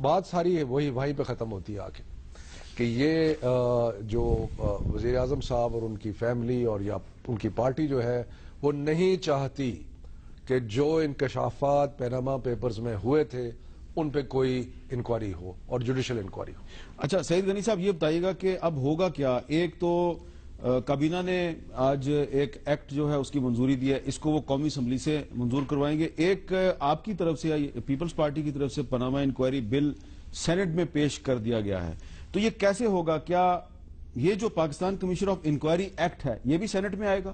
بات ساری ہے وہیں پہ ختم ہوتی ہے آ کے کہ یہ جو وزیر اعظم صاحب اور ان کی فیملی اور یا ان کی پارٹی جو ہے وہ نہیں چاہتی کہ جو انکشافات پیناما پیپرز میں ہوئے تھے ان پہ کوئی انکوائری ہو اور جوڈیشل انکوائری ہو. اچھا سعید غنی صاحب یہ بتائیے گا کہ اب ہوگا کیا؟ ایک تو کابینہ نے آج ایک ایکٹ جو ہے اس کی منظوری دی ہے، اس کو وہ قومی اسمبلی سے منظور کروائیں گے. ایک آپ کی طرف سے یا پیپلز پارٹی کی طرف سے پاناما انکوائری بل سینٹ میں پیش کر دیا گیا ہے، تو یہ کیسے ہوگا؟ کیا یہ جو Pakistan commission of inquiry act ہے یہ بھی سینٹ میں آئے گا؟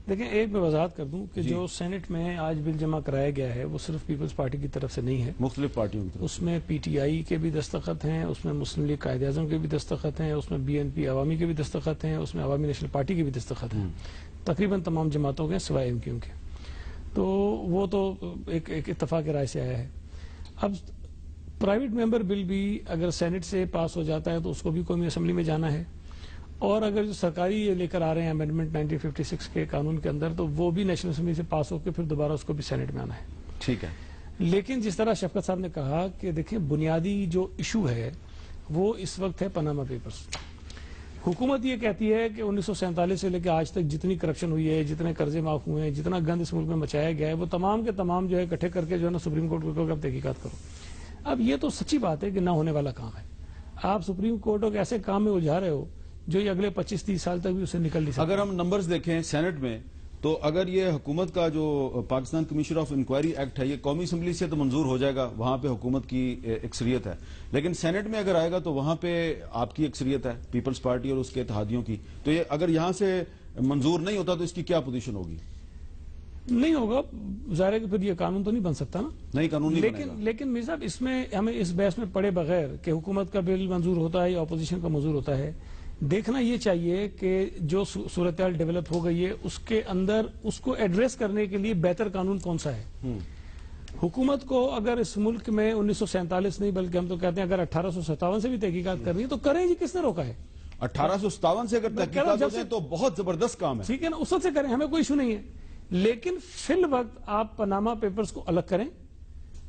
دیکھیں ایک میں وضاحت کر دوں کہ جو سینٹ میں آج بل جمع کرایا گیا ہے وہ صرف پیپلز پارٹی کی طرف سے نہیں ہے، مختلف پارٹیوں کی طرف. اس میں پی ٹی آئی کے بھی دستخط ہیں، اس میں مسلم لیگ قائد اعظم کے بھی دستخط ہیں، اس میں بی این پی عوامی کے بھی دستخط ہیں، اس میں عوامی نیشنل پارٹی کے بھی دستخط ہیں، تقریباً تمام جماعتوں کے سوائے ایم کیو کے. تو وہ تو ایک اتفاق رائے سے آیا ہے. اب پرائیویٹ ممبر بل بھی اگر سینٹ سے پاس ہو جاتا ہے تو اس کو بھی قومی اسمبلی میں جانا ہے، اور اگر جو سرکاری یہ لے کر آ رہے ہیں امینڈمنٹ 1956 کے قانون کے اندر تو وہ بھی نیشنل اسمبلی سے پاس ہو کے پھر دوبارہ اس کو بھی سینٹ میں آنا ہے. ٹھیک ہے. لیکن جس طرح شفقت صاحب نے کہا کہ دیکھیں بنیادی جو ایشو ہے وہ اس وقت ہے پاناما پیپرز. حکومت یہ کہتی ہے کہ 1947 سے لے کے آج تک جتنی کرپشن ہوئی ہے، جتنے قرضے معاف ہوئے ہیں، جتنا گند اس ملک میں مچایا گیا ہے وہ تمام کے تمام جو ہے اکٹھے کر کے جو ہے نا سپریم کورٹ کو اب تحقیقات کرو. اب یہ تو سچی بات ہے کہ نہ ہونے والا کام ہے. آپ سپریم کورٹ کو ایسے کام میں الجھا رہے ہو جو یہ اگلے 25-30 سال تک بھی اسے نکل نہیں سکتا. اگر ہم نمبرز دیکھیں سینٹ میں تو اگر یہ حکومت کا جو Pakistan commission of inquiry act ہے یہ قومی اسمبلی سے تو منظور ہو جائے گا، وہاں پہ حکومت کی اکثریت ہے، لیکن سینٹ میں اگر آئے گا تو وہاں پہ آپ کی اکثریت ہے، پیپلز پارٹی اور اس کے اتحادیوں کی. تو یہ اگر یہاں سے منظور نہیں ہوتا تو اس کی کیا پوزیشن ہوگی؟ نہیں ہوگا، ظاہر ہے کہ پھر یہ قانون تو نہیں بن سکتا نا. نہیں قانون نہیں بنے گا. لیکن میاں صاحب اس میں ہمیں اس بحث میں پڑے بغیر کہ حکومت کا بل منظور ہوتا ہے یا اپوزیشن کا منظور ہوتا ہے، دیکھنا یہ چاہیے کہ جو صورتحال ڈیولپ ہو گئی ہے اس کے اندر اس کو ایڈریس کرنے کے لیے بہتر قانون کون سا ہے. حکومت کو اگر اس ملک میں 1947 نہیں بلکہ ہم تو کہتے ہیں اگر 1857 سے بھی تحقیقات کرنی ہے تو کریں جی. کس نے روکا ہے؟ 1857 سے اگر تحقیقات ہو جائیں تو بہت زبردست کام ہے. ٹھیک ہے نا، اس وقت سے کریں، ہمیں کوئی ایشو نہیں ہے. لیکن فی الوقت آپ پاناما پیپرز کو الگ کریں،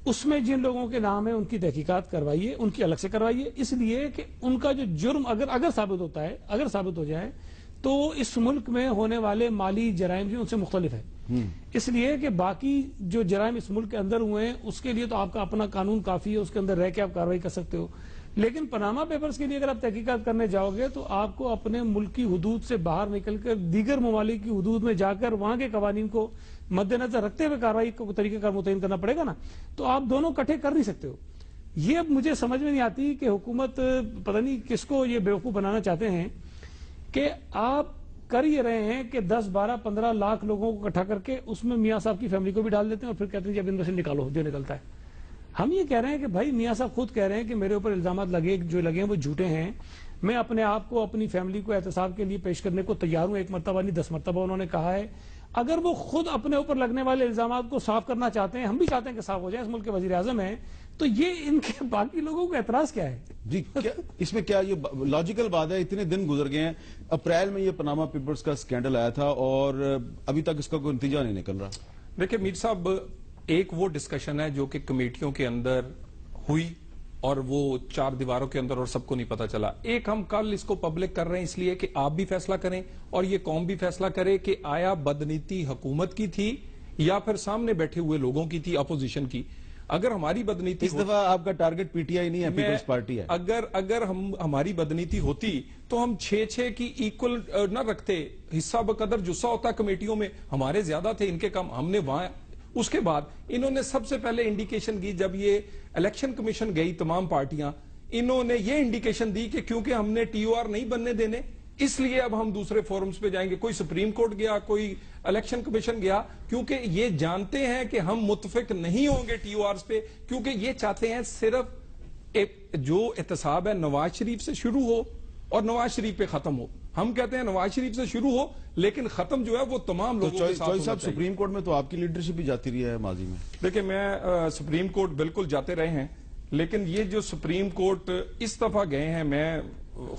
اس میں جن لوگوں کے نام ہیں ان کی تحقیقات کروائیے، ان کی الگ سے کروائیے، اس لیے کہ ان کا جو جرم اگر ثابت ہوتا ہے، اگر ثابت ہو جائے تو اس ملک میں ہونے والے مالی جرائم جو ان سے مختلف ہے. اس لیے کہ باقی جو جرائم اس ملک کے اندر ہوئے ہیں اس کے لیے تو آپ کا اپنا قانون کافی ہے، اس کے اندر رہ کے آپ کاروائی کر سکتے ہو. لیکن پاناما پیپرز کے لیے اگر آپ تحقیقات کرنے جاؤ گے تو آپ کو اپنے ملک کی حدود سے باہر نکل کر دیگر ممالک کی حدود میں جا کر وہاں کے قوانین کو مد نظر رکھتے ہوئے کاروائی کو طریقہ کار متعین کرنا پڑے گا نا. تو آپ دونوں کٹھے کر نہیں سکتے ہو. یہ اب مجھے سمجھ میں نہیں آتی کہ حکومت پتہ نہیں کس کو یہ بیوقوف بنانا چاہتے ہیں کہ آپ کر یہ رہے ہیں کہ 10, 12, 15 لاکھ لوگوں کو اکٹھا کر کے اس میں میاں صاحب کی فیملی کو بھی ڈال دیتے ہیں اور پھر کہتے ہیں جب ان میں سے نکالو جو نکلتا ہے. ہم یہ کہہ رہے ہیں کہ بھائی میاں صاحب خود کہہ رہے ہیں کہ میرے اوپر الزامات جو لگے ہیں وہ جھوٹے ہیں، میں اپنے آپ کو اپنی فیملی کو احتساب کے لیے پیش کرنے کو تیار ہوں. 1 مرتبہ نہیں 10 مرتبہ انہوں نے کہا ہے. اگر وہ خود اپنے اوپر لگنے والے الزامات کو صاف کرنا چاہتے ہیں، ہم بھی چاہتے ہیں کہ صاف ہو جائے، اس ملک کے وزیر اعظم ہیں، تو یہ ان کے باقی لوگوں کو اعتراض کیا ہے؟ جی اس میں کیا یہ لاجیکل بات ہے؟ اتنے دن گزر گئے ہیں، اپریل میں یہ پاناما پیپرز کا سکینڈل آیا تھا اور ابھی تک اس کا کوئی نتیجہ نہیں نکل رہا. دیکھیں میر صاحب، ایک وہ ڈسکشن ہے جو کہ کمیٹیوں کے اندر ہوئی اور وہ 4 دیواروں کے اندر اور سب کو نہیں پتا چلا. ایک ہم کل اس کو پبلک کر رہے ہیں اس لیے کہ آپ بھی فیصلہ کریں اور یہ قوم بھی فیصلہ کرے کہ آیا بدنیتی حکومت کی تھی یا پھر سامنے بیٹھے ہوئے لوگوں کی تھی، اپوزیشن کی. اگر ہماری بدنیتی اس دفعہ آپ کا ٹارگٹ پی ٹی آئی نہیں ہے، پیپلز پارٹی ہے. اگر ہماری بدنیتی ہوتی تو ہم 6 کی ایکول نہ رکھتے. حصہ بقدر جسہ ہوتا کمیٹیوں میں، ہمارے زیادہ تھے ان کے کم. ہم نے وہاں اس کے بعد انہوں نے سب سے پہلے انڈیکیشن کی، جب یہ الیکشن کمیشن گئی تمام پارٹیاں، انہوں نے یہ انڈیکیشن دی کہ کیونکہ ہم نے ٹی او آر نہیں بننے دینے اس لیے اب ہم دوسرے فورمز پہ جائیں گے. کوئی سپریم کورٹ گیا، کوئی الیکشن کمیشن گیا، کیونکہ یہ جانتے ہیں کہ ہم متفق نہیں ہوں گے ٹی او آرز پہ، کیونکہ یہ چاہتے ہیں صرف جو احتساب ہے نواز شریف سے شروع ہو اور نواز شریف پہ ختم ہو. ہم کہتے ہیں نواز شریف سے شروع ہو لیکن ختم جو ہے وہ تمام لوگوں کے ساتھ ہونا چاہیے. سپریم کورٹ میں تو آپ کی لیڈرشپ بھی جاتی رہی ہے ماضی میں. دیکھیں میں سپریم کورٹ بالکل جاتے رہے ہیں، لیکن یہ جو سپریم کورٹ اس دفعہ گئے ہیں، میں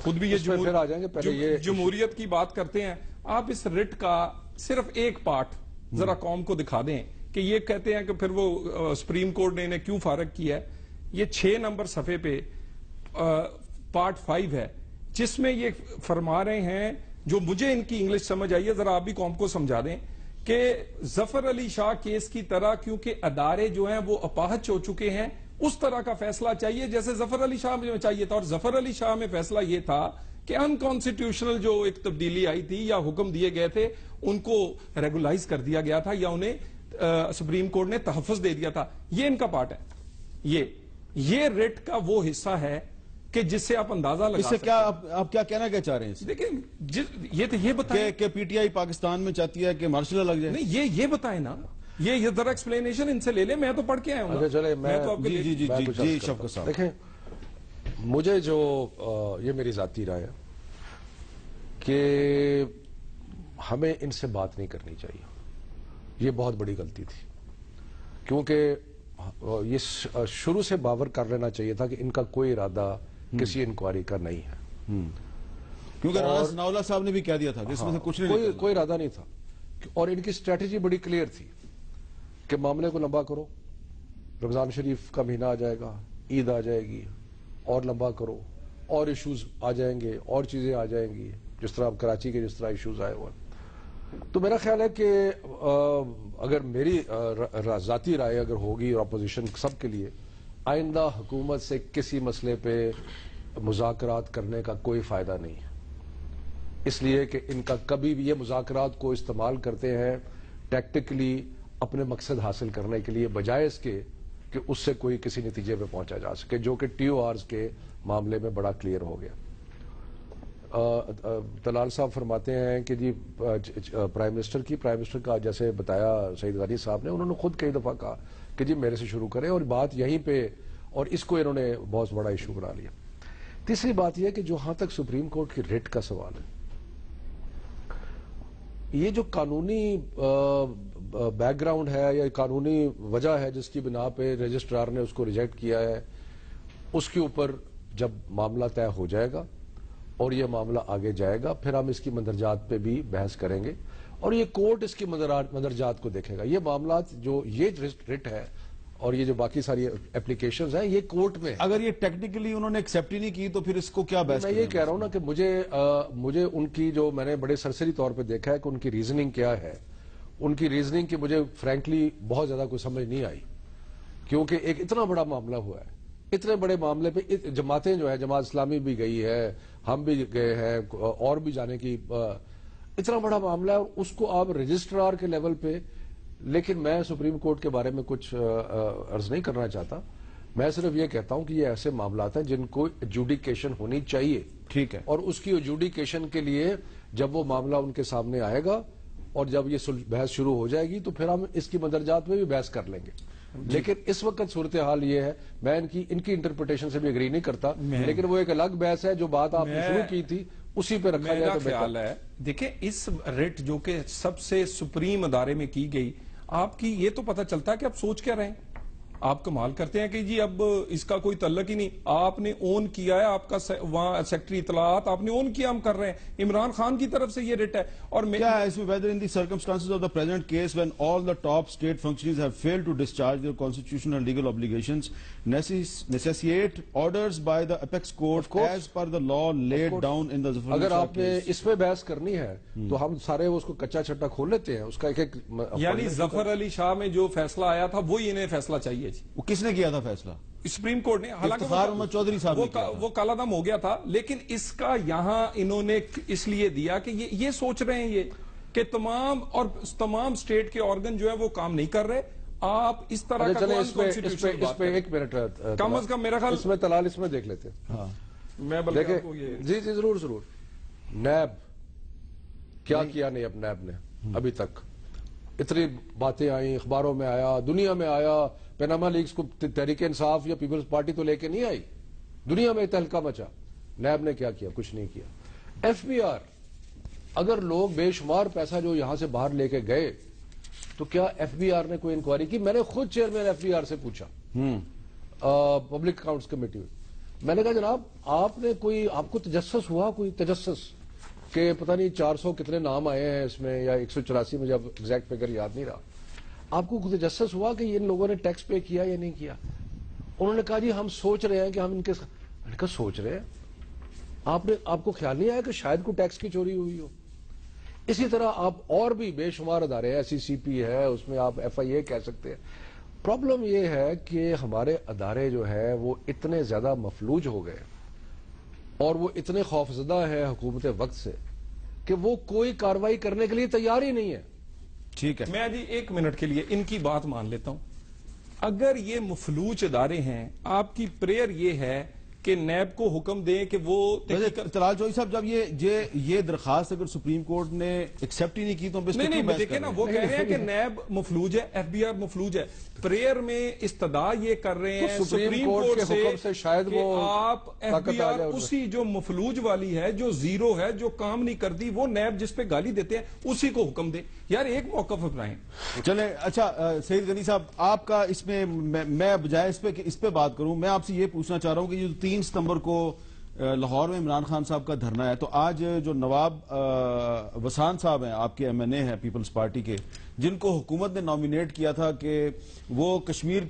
خود بھی یہ جمہوریت کی بات کرتے ہیں. آپ اس رٹ کا صرف ایک پارٹ ذرا قوم کو دکھا دیں کہ یہ کہتے ہیں کہ پھر وہ سپریم کورٹ نے انہیں کیوں فارغ کیا ہے. یہ 6 نمبر صفحے پہ پارٹ 5 ہے جس میں یہ فرما رہے ہیں, جو مجھے ان کی انگلش سمجھ آئی ہے, ذرا آپ بھی قوم کو سمجھا دیں کہ ظفر علی شاہ کیس کی طرح کیونکہ ادارے جو ہیں وہ اپاہج ہو چکے ہیں, اس طرح کا فیصلہ چاہیے جیسے ظفر علی شاہ میں چاہیے تھا. اور ظفر علی شاہ میں فیصلہ یہ تھا کہ انکانسٹیٹیوشنل جو ایک تبدیلی آئی تھی یا حکم دیے گئے تھے ان کو ریگولائز کر دیا گیا تھا یا انہیں سپریم کورٹ نے تحفظ دے دیا تھا. یہ ان کا پارٹ ہے. یہ ریٹ کا وہ حصہ ہے کہ جس سے آپ اندازہ لگا اس سے کیا آپ کیا کہنا کیا چاہ رہے ہیں؟ دیکھیں یہ بتائیں کہ پی ٹی آئی پاکستان میں چاہتی ہے کہ مارشل لگ جائے. نہیں, یہ بتائیں نا, یہ ذرا ایکسپلینیشن ان سے لے لیں, میں تو پڑھ کے آیا ہوں. چلے میں تو آپ کے جی شفقت صاحب دیکھیں, مجھے جو یہ میری ذاتی رائے ہے کہ ہمیں ان سے بات نہیں کرنی چاہیے. یہ بہت بڑی غلطی تھی, کیونکہ یہ شروع سے باور کر لینا چاہیے تھا کہ ان کا کوئی ارادہ کسی انکوائری کا نہیں ہے. کیونکہ رانا ثناء اللہ صاحب نے بھی کہہ دیا تھا کہ اس میں سے کچھ نہیں, کوئی ارادہ نہیں تھا. اور ان کی اسٹریٹجی بڑی کلیئر تھی کہ معاملے کو لمبا کرو, رمضان شریف کا مہینہ آ جائے گا, عید آ جائے گی, اور لمبا کرو, اور ایشوز آ جائیں گے, اور چیزیں آ جائیں گی, جس طرح کراچی کے جس طرح ایشوز آئے ہوئے. تو میرا خیال ہے کہ اگر میری ذاتی رائے اگر ہوگی اور اپوزیشن سب کے لیے, آئندہ حکومت سے کسی مسئلے پہ مذاکرات کرنے کا کوئی فائدہ نہیں ہے. اس لیے کہ ان کا کبھی بھی یہ مذاکرات کو استعمال کرتے ہیں ٹیکٹیکلی اپنے مقصد حاصل کرنے کے لیے, بجائے اس کے کہ اس سے کوئی کسی نتیجے پہ پہنچا جا سکے, جو کہ ٹی او آرز کے معاملے میں بڑا کلیئر ہو گیا. طلال صاحب فرماتے ہیں کہ جی پرائم منسٹر کا جیسے بتایا سعید غنی صاحب نے, انہوں نے خود کئی دفعہ کہا کہ جی میرے سے شروع کریں, اور بات یہیں پہ, اور اس کو انہوں نے بہت بڑا ایشو بنا لیا. تیسری بات یہ ہے کہ جہاں تک سپریم کورٹ کی ریٹ کا سوال ہے, یہ جو قانونی بیک گراؤنڈ ہے یا قانونی وجہ ہے جس کی بنا پہ رجسٹرار نے اس کو ریجیکٹ کیا ہے, اس کے اوپر جب معاملہ طے ہو جائے گا اور یہ معاملہ آگے جائے گا, پھر ہم اس کی مندرجات پہ بھی بحث کریں گے, اور یہ کورٹ اس کی مندرجات کو دیکھے گا. یہ معاملات جو یہ ریٹ ہے اور یہ جو باقی ساری اپلیکیشنز ہیں, یہ کورٹ میں. اگر یہ ٹیکنیکلی انہوں نے ایکسیپٹ ہی نہیں کی تو پھر اس کو کیا بحث؟ میں یہ کہہ رہا ہوں نا کہ مجھے ان کی جو میں نے بڑے سرسری طور پہ دیکھا ہے کہ ان کی ریزننگ کیا ہے, ان کی ریزننگ کی مجھے فرینکلی بہت زیادہ کوئی سمجھ نہیں آئی, کیونکہ ایک اتنا بڑا معاملہ ہوا ہے, اتنے بڑے معاملے پہ جماعتیں جو ہے, جماعت اسلامی بھی گئی ہے, ہم بھی گئے ہیں, اور بھی جانے کی, اتنا بڑا معاملہ ہے, اور اس کو آپ رجسٹرار کے لیول پہ. لیکن میں سپریم کورٹ کے بارے میں کچھ عرض نہیں کرنا چاہتا, میں صرف یہ کہتا ہوں کہ یہ ایسے معاملات ہیں جن کو ایڈجوڈیکیشن ہونی چاہیے. ٹھیک ہے, اور اس کی ایڈجوڈیکیشن کے لیے جب وہ معاملہ ان کے سامنے آئے گا اور جب یہ بحث شروع ہو جائے گی تو پھر ہم اس کی مندرجات میں بھی بحث کر لیں گے. لیکن اس وقت صورتحال یہ ہے, میں ان کی انٹرپریٹیشن سے بھی اگری نہیں کرتا, لیکن وہ ایک الگ بحث ہے. جو بات آپ نے شروع کی تھی اسی پہ رکھا جائے تو خیال ہے. دیکھیں اس ریٹ جو کہ سب سے سپریم ادارے میں کی گئی, آپ کی یہ تو پتہ چلتا ہے کہ آپ سوچ کیا رہے ہیں. آپ کمال کرتے ہیں کہ جی اب اس کا کوئی تعلق ہی نہیں, آپ نے اون کیا ہے, آپ کا وہاں سیکٹری اطلاعات آپ نے اون کیا, ہم کر رہے ہیں. عمران خان کی طرف سے یہ ریٹ ہے. اور کیا ہے اس میں, whether in the circumstances of the present case when all the top state functionaries have failed to discharge their constitutional and legal obligations necessitate orders by the apex court as per the law laid down in the Zafar اگر آپ نے اس پہ بحث کرنی ہے تو ہم سارے اس کو کچا چھٹا کھول لیتے ہیں, اس کا ایک یعنی ظفر علی شاہ میں جو فیصلہ آیا تھا وہی انہیں فیصلہ چاہیے. وہ کس نے کیا تھا فیصلہ؟ سپریم کورٹ نے. افتخار محمد چودھری صاحب نے کیا تھا, وہ کالا دم ہو گیا تھا, لیکن اس کا یہاں انہوں نے اس لیے دیا کہ یہ سوچ رہے ہیں یہ کہ تمام اسٹیٹ کے آرگن جو ہے وہ کام نہیں کر رہے. آپ اس طرح کا اس پہ ایک منٹ کم از کم میرا خیال اس میں طلال اس میں دیکھ لیتے ہیں. میں دیکھیں جی ضرور. نیب کیا نیب نے ابھی تک اتنی باتیں آئیں, اخباروں میں آیا, دنیا میں آیا, پیناما لیکس کو تحریک انصاف یا پیپلز پارٹی تو لے کے نہیں آئی, دنیا میں تہلکہ مچا. نیب نے کیا, کچھ نہیں کیا. ایف بی آر, اگر لوگ بے شمار پیسہ جو یہاں سے باہر لے کے گئے تو کیا ایف بی آر نے کوئی انکوائری کی؟ میں نے خود چیئرمین ایف بی آر سے پوچھا پبلک اکاؤنٹس کمیٹی میں. میں نے کہا جناب آپ کو تجسس ہوا, کوئی تجسس کہ پتہ نہیں 400 کتنے نام آئے ہیں اس میں یا 184 مجھے اب ایگزیکٹ فگر یاد نہیں رہا, آپ کو تجسس ہوا کہ ان لوگوں نے ٹیکس پے کیا یا نہیں کیا؟ انہوں نے کہا جی ہم سوچ رہے ہیں کہ ہم ان کے میں نے کہا سوچ رہے ہیں، آپ کو خیال نہیں آیا کہ شاید کوئی ٹیکس کی چوری ہوئی ہو؟ اسی طرح آپ اور بھی بے شمار ادارے ہیں، SCCP ہے، اس میں آپ FIA کہہ سکتے ہیں. پرابلم یہ ہے کہ ہمارے ادارے جو ہے وہ اتنے زیادہ مفلوج ہو گئے اور وہ اتنے خوفزدہ ہے حکومت وقت سے کہ وہ کوئی کاروائی کرنے کے لیے تیار ہی نہیں ہے. ٹھیک ہے، میں جی 1 منٹ کے لیے ان کی بات مان لیتا ہوں. اگر یہ مفلوج ادارے ہیں، آپ کی پریئر یہ ہے کہ نیب کو حکم دیں کہ وہ طلال چوہدری صاحب جب یہ درخواست اگر سپریم کورٹ نے ایکسپٹ ہی نہیں کی تو ہم اس پہ کیوں بحث دیکھیں نا، وہ کہہ رہے ہیں کہ نیب مفلوج ہے، FBI مفلوج ہے. پریئر میں استدعا یہ کر رہے ہیں سپریم کورٹ کے حکم سے شاید کہ وہ آپ FBR اسی جو مفلوج والی ہے، جو زیرو ہے، جو کام نہیں کرتی، وہ نیب جس پہ گالی دیتے ہیں اسی کو حکم دے. یار ایک موقف اپنائیں. چلیں اچھا سعید غنی صاحب، آپ کا اس میں میں بجائے اس پہ بات کروں، میں آپ سے یہ پوچھنا چاہ رہا ہوں کہ یہ 3 ستمبر کو لاہور میں عمران خان صاحب کا دھرنا ہے، تو آج جو نواب وسان صاحب ہیں، آپ کے MNA ہیں پیپلز پارٹی کے، جن کو حکومت نے نامینیٹ کیا تھا کہ وہ کشمیر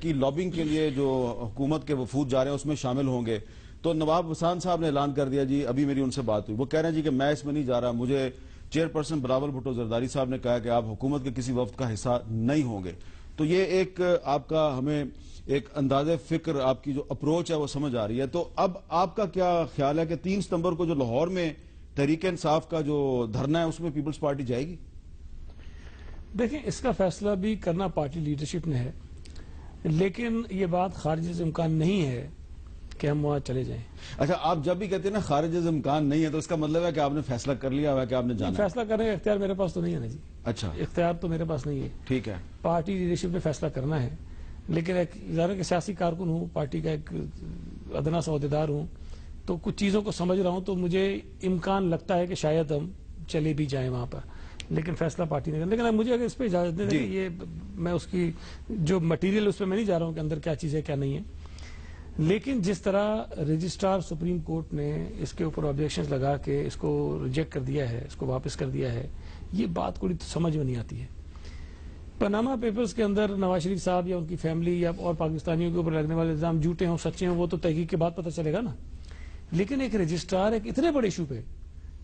کی لابنگ کے لیے جو حکومت کے وفود جا رہے ہیں اس میں شامل ہوں گے، تو نواب وسان صاحب نے اعلان کر دیا جی، ابھی میری ان سے بات ہوئی، وہ کہہ رہے ہیں جی کہ میں اس میں نہیں جا رہا، مجھے چیئرپرسن بلاول بھٹو زرداری صاحب نے کہا کہ آپ حکومت کے کسی وفد کا حصہ نہیں ہوں گے. تو یہ ایک آپ کا ہمیں ایک انداز فکر، آپ کی جو اپروچ ہے وہ سمجھ آ رہی ہے. تو اب آپ کا کیا خیال ہے کہ 3 ستمبر کو جو لاہور میں تحریک انصاف کا جو دھرنا ہے اس میں پیپلز پارٹی جائے گی؟ دیکھیں، اس کا فیصلہ بھی کرنا پارٹی لیڈرشپ نے ہے، لیکن یہ بات خارج سے امکان نہیں ہے کہ ہم وہاں چلے جائیں. اچھا، آپ جب بھی کہتے ہیں نا خارج از امکان نہیں ہے تو اس کا مطلب ہے کہ آپ نے فیصلہ کر لیا ہوا ہے کہ آپ نے جانا ہے؟ فیصلہ کرنے کا اختیار میرے پاس تو نہیں ہے نا جی. اچھا، اختیار تو میرے پاس نہیں ہے. ٹھیک ہے. پارٹی لیڈرشپ نے فیصلہ کرنا ہے، لیکن ایک ادارے کے سیاسی کارکن ہوں، پارٹی کا ایک ادنا سا عہدیدار ہوں، تو کچھ چیزوں کو سمجھ رہا ہوں، تو مجھے امکان لگتا ہے کہ شاید ہم چلے بھی جائیں وہاں پر، لیکن فیصلہ پارٹی نے کرنا. لیکن مجھے اگر اس پہ اجازت دیں کہ یہ میں اس کی جو مٹیریل اس پہ میں نہیں جا رہا ہوں کہ اندر کیا چیز ہے کیا نہیں ہے، لیکن جس طرح رجسٹرار سپریم کورٹ نے اس کے اوپر آبجیکشنز لگا کے اس کو ریجیکٹ کر دیا ہے، اس کو واپس کر دیا ہے، یہ بات کوئی سمجھ میں نہیں آتی ہے. پاناما پیپرز کے اندر نواز شریف صاحب یا ان کی فیملی یا اور پاکستانیوں کے اوپر لگنے والے الزام جھوٹے ہوں سچے ہوں وہ تو تحقیق کے بعد پتہ چلے گا نا. لیکن ایک رجسٹرار ایک اتنے بڑے ایشو پہ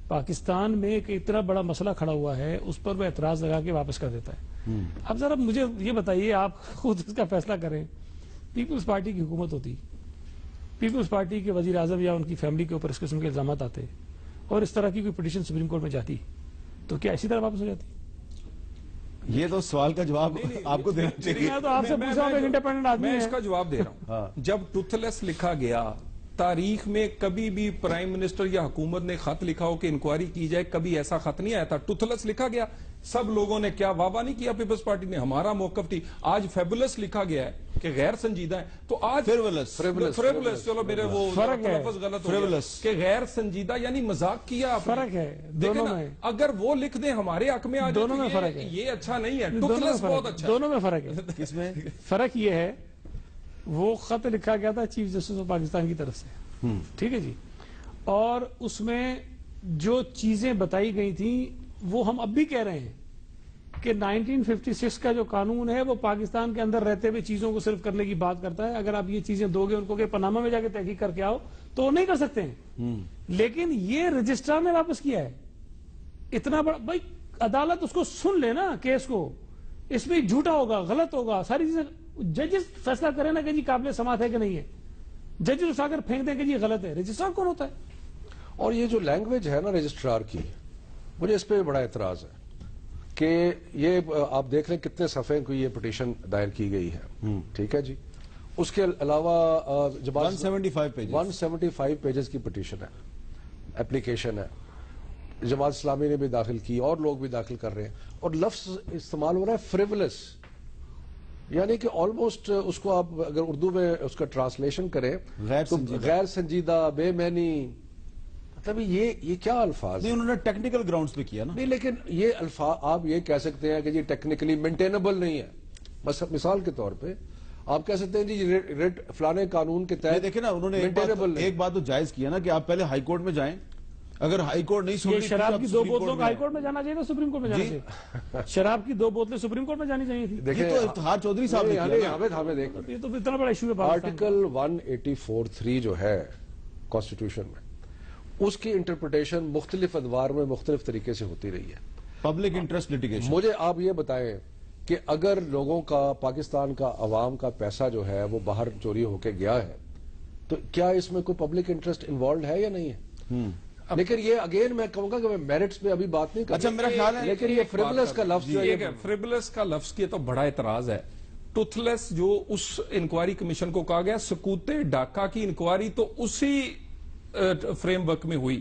پاکستان میں ایک اتنا بڑا مسئلہ کھڑا ہوا ہے، اس پر وہ اعتراض لگا کے واپس کر دیتا ہے. اب ذرا مجھے یہ بتائیے، آپ خود اس کا فیصلہ کریں. پیپلز پارٹی کی حکومت ہوتی، پیپلز پارٹی کے وزیر اعظم یا ان کی فیملی کے اوپر اس قسم کے الزامات آتے اور اس طرح کی کوئی پٹیشن سپریم کورٹ میں جاتی تو کیا اسی طرح واپس ہو جاتی؟ یہ تو سوال کا جواب آپ کو دینا چاہیے. میں تو آپ سے پوچھ رہا ہوں، ایک انڈیپینڈنٹ آدمی میں ہے. اس کا جواب دے رہا ہوں. جب ٹوتھ لیس لکھا گیا، تاریخ میں کبھی بھی پرائم منسٹر یا حکومت نے خط لکھا ہو کہ انکوائری کی جائے، کبھی ایسا خط نہیں آیا تھا. ٹوتھ لیس لکھا گیا، سب لوگوں نے کیا واہ واہ نہیں کیا پیپلز پارٹی نے، ہمارا موقف تھی. آج فیبولس لکھا گیا ہے کہ غیر سنجیدہ ہے، تو آج فریولس، چلو میرے وہ لفظ غلط ہو گیا کہ غیر سنجیدہ یعنی مذاق کیا آپ نے. فرق ہے دونوں میں. اگر وہ لکھ دیں ہمارے حق میں آ دونوں میں فرق جائے ہے. یہ اچھا نہیں ہے. ٹوتھ لیس بہت اچھا ہے. دونوں میں فرق ہے. کس میں فرق یہ ہے، وہ خط لکھا گیا تھا چیف جسٹس آف پاکستان کی طرف سے، ٹھیک ہے جی، اور اس میں جو چیزیں بتائی گئی تھیں وہ ہم اب بھی کہہ رہے ہیں کہ 1956 کا جو قانون ہے وہ پاکستان کے اندر رہتے ہوئے چیزوں کو صرف کرنے کی بات کرتا ہے. اگر آپ یہ چیزیں دو گے ان کو کہ پاناما میں جا کے تحقیق کر کے آؤ تو وہ نہیں کر سکتے ہیں. لیکن یہ رجسٹرار نے واپس کیا ہے. اتنا بڑا بھائی، عدالت اس کو سن لے نا کیس کو، اس میں جھوٹا ہوگا، غلط ہوگا، ساری چیزیں ججز فیصلہ کریں نا کہ جی قابل سماعت ہے کہ نہیں ہے. ججز اٹھا کر پھینک دیں کہ جی غلط ہے. رجسٹرار کون ہوتا ہے؟ اور یہ جو لینگویج ہے نا رجسٹرار کی، مجھے اس پہ بڑا اعتراض ہے کہ یہ آپ دیکھ رہے ہیں کتنے صفحے کو یہ پٹیشن دائر کی گئی ہے، ٹھیک ہے جی. اس کے علاوہ 175 پیجز کی پٹیشن ہے، اپلیکیشن ہے. جماعت اسلامی نے بھی داخل کی اور لوگ بھی داخل کر رہے ہیں، اور لفظ استعمال ہو رہا ہے فریولس، یعنی کہ آلموسٹ اس کو آپ اگر اردو میں اس کا ٹرانسلیشن کریں تو غیر سنجیدہ، بے معنی. مطلب یہ کیا الفاظ نہیں، انہوں نے ٹیکنیکل گراؤنڈز پہ کیا نا. نہیں، لیکن یہ الفاظ آپ یہ کہہ سکتے ہیں کہ جی ٹیکنیکلی مینٹینیبل نہیں ہے. مثال کے طور پہ آپ کہہ سکتے ہیں جی ریٹ فلانے قانون کے تحت دیکھیں نا، انہوں نے ایک بات تو جائز کیا نا کہ آپ پہلے ہائی کورٹ میں جائیں اگر ہائی کورٹ نہیں سن یہ رہی شراب تھی، کی اب 2 سپریم بوتلوں کورٹ کا ہائی میں کورٹ میں جانا چاہیے تھا، سپریم کورٹ میں جانا چاہیے؟ شراب کی 2 بوتلیں سپریم کورٹ میں جانی چاہیے تھی. یہ تو اتحاد چودھری صاحب نے کیا نا. ہمیں دیکھ یہ تو اتنا بڑا ایشو ہے پاکستان کا. آرٹیکل 184(3) جو ہے کانسٹیٹیوشن میں، اس کی انٹرپریٹیشن مختلف ادوار میں مختلف طریقے سے ہوتی رہی ہے. Public interest litigation. مجھے آپ یہ بتائیں کہ اگر لوگوں کا، پاکستان کا عوام کا پیسہ جو ہے وہ باہر چوری ہو کے گیا ہے تو کیا اس میں کوئی پبلک انٹرسٹ انوالوڈ ہے یا نہیں ہے؟ لیکن یہ اگین میں کہوں گا کہ میں میرٹس پہ ابھی بات نہیں اچھا میرا خیال ہے لیکن یہ فریولس کا لفظ جو ہے فریبلس کا لفظ کی تو بڑا اعتراض ہے. ٹوتھ لیس جو اس انکوائری کمیشن کو کہا گیا، سکوت ڈاکہ کی انکوائری تو اسی فریم ورک میں ہوئی.